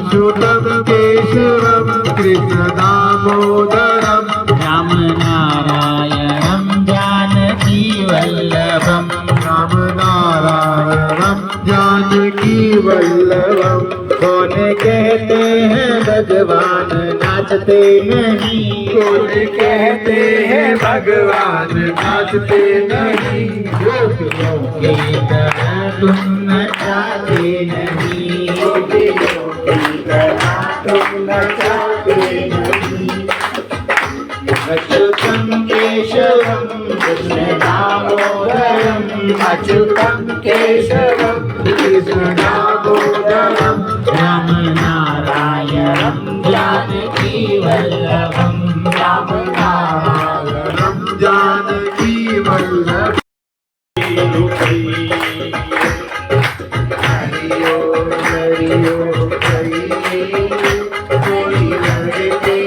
अच्युतं केशवं कृष्ण दामोदरं राम नारायणं जानकी वल्लभं राम नारायणं जानकी वल्लभं। कौन कहते हैं भगवान नाचते नहीं, कौन कहते हैं भगवान नाचते नहीं, गोपियों की तरह तुम नचाते नहीं, गोपियों की तरह तुम नचाते नहीं। अच्युतं केशवं कृष्ण दामोदरं अच्युतं केशवं कृष्ण दामोदरं राम नारायणं जानकी वल्लभं राम नारायणं जानकी वल्लभं। हरि ओम हरि ओम हरि कोई लगते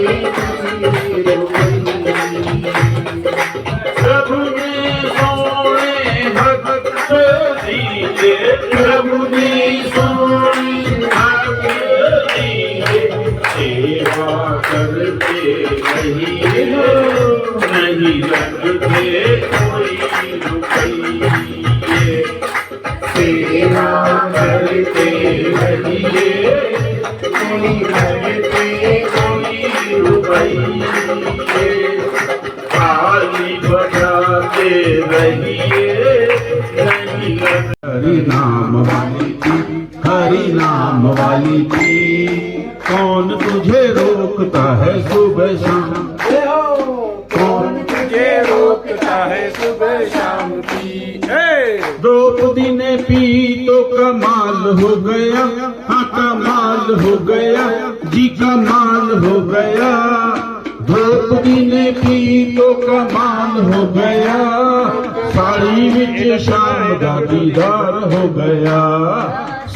प्रभु ने सोने भक्त दिए, प्रभु ने सोने भक्त दिए, सेवा करते रहिए, नहीं लगते कोई रुपये, सेवा करते रहिए, नहीं लगते कोई रुपये, ताली बजाते रहिए, नहीं लगते। हरि नाम वाली थी, हरि नाम वाली थी, कौन तुझे रोकता है सुबह शाम, कौन तुझे रोकता है सुबह शाम की। द्रौपदी ने पी तो कमाल हो गया, हाँ कमाल हो गया जी, कमाल हो गया। द्रौपदी ने पी तो कमाल हो गया, साड़ी विच शाम दा दीदार हो गया,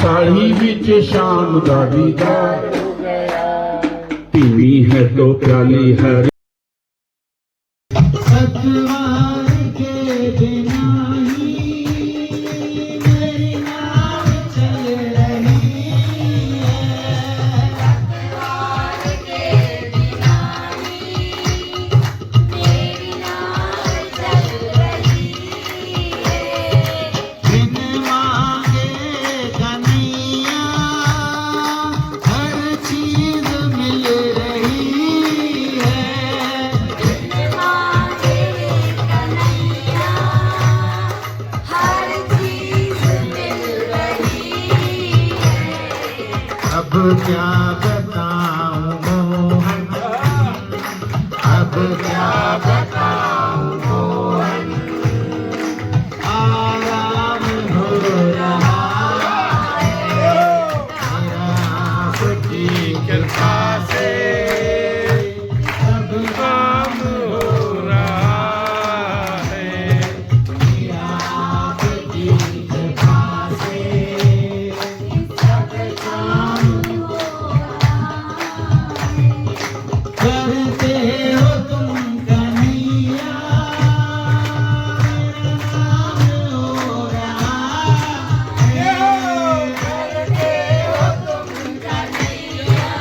साड़ी विच शाम दा दीदार हो गया। पीनी है तो प्याली हरी सतवार के बिना ही मेरी नाव चल रही है, सतवार के बिना ही मेरी नाव चल रही है, बिन मांगे कन्हैया हर चीज मिल रही है, मांगे कन्हैया हर चीज मिल रही है। अब क्या बताऊं मोहन, अब क्या बताऊं मोहन, आराम हो रहा है आपकी कृपा से, सब काम हो रहा है आपकी कृपा से, सब काम करते हो तुम कन्हैया, नाम हो रहा है, करते हो तुम कन्हैया,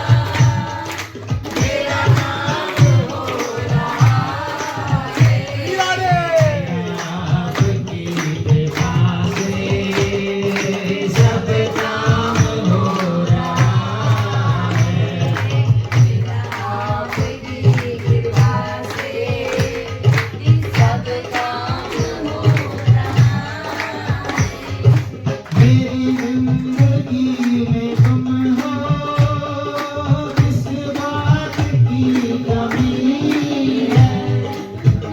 मेरा नाम हो रहा है। आपकी कृपा से सब काम हो रहा है, आपकी कृपा से सब काम हो रहा है। मेरी जिंदगी में तुम हो, इस बात की कमी है,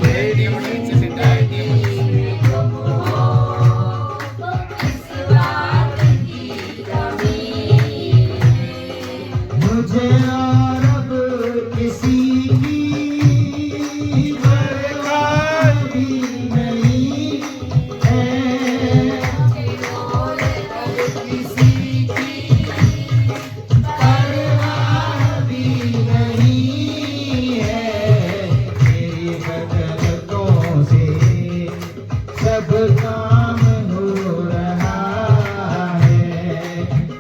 मेरी जिंदगी में तुम हो, इस बात की कमी है। मुझे और अब किसी की परवाह भी नहीं है, और अब किसी की परवाह भी नहीं है, तेरी बदौलतों से सब काम हो रहा है,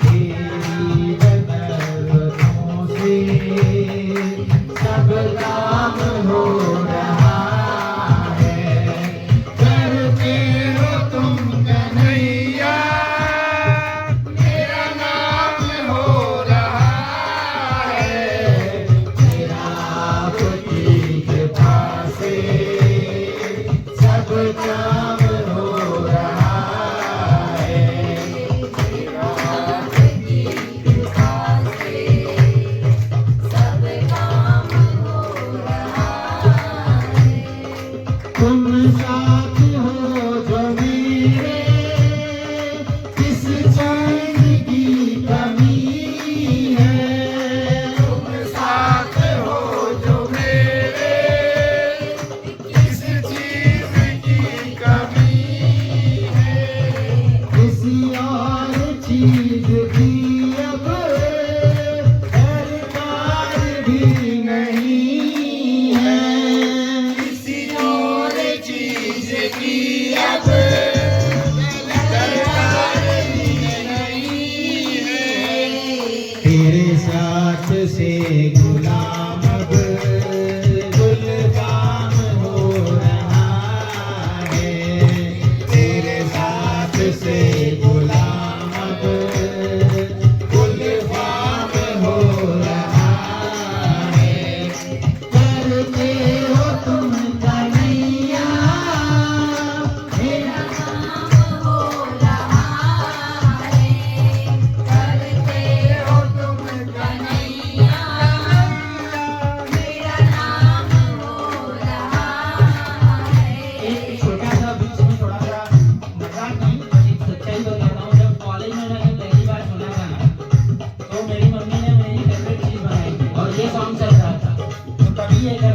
तेरी बदौलतों गुलाम अब गुलफाम हो रहा है, तेरे साथ से गुलाम अब गुलफाम हो रहा है। करते हो तुम कन्हैया मेरा नाम हो रहा है, करते हो तुम कन्हैया, मेरा नाम हो रहा है। एक छोटा सा बीच में थोड़ा सा मजाक नहीं, एक सच्चाई बताता हूँ। जब कॉलेज में मैंने पहली बार सुना गाना, तो मेरी मम्मी ने मेरी फेवरेट चीज बनाई थी और ये सॉन्ग चल रहा था, तो तभी ये कर